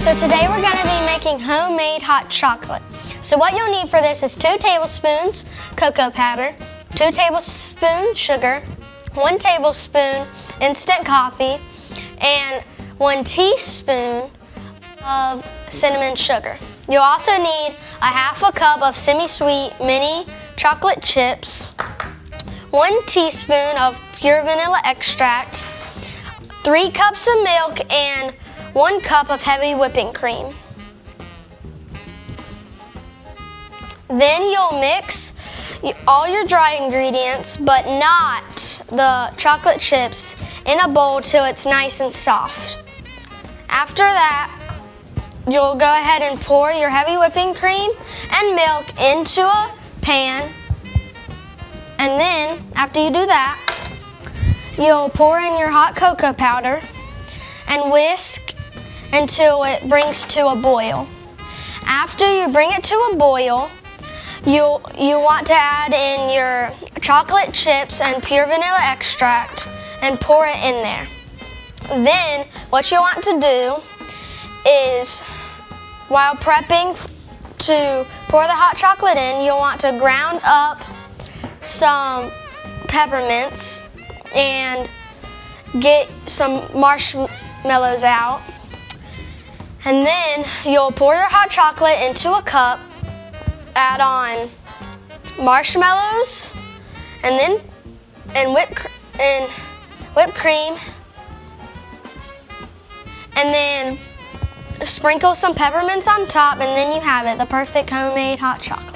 So today we're going to be making homemade hot chocolate. So what you'll need for this is 2 tablespoons cocoa powder, 2 tablespoons sugar, 1 tablespoon instant coffee, and 1 teaspoon of cinnamon sugar. You'll also need a half a cup of semi-sweet mini chocolate chips, 1 teaspoon of pure vanilla extract, 3 cups of milk, and 1 cup of heavy whipping cream. Then you'll mix all your dry ingredients, but not the chocolate chips, in a bowl till it's nice and soft. After that, you'll go ahead and pour your heavy whipping cream and milk into a pan. And then, after you do that, you'll pour in your hot cocoa powder and whisk until it brings to a boil. After you bring it to a boil, you want to add in your chocolate chips and pure vanilla extract and pour it in there. Then what you want to do is, while prepping to pour the hot chocolate in, you'll want to ground up some peppermints and get some marshmallows out. And then you'll pour your hot chocolate into a cup, add on marshmallows, and whipped cream, and then sprinkle some peppermints on top, and then you have it, the perfect homemade hot chocolate.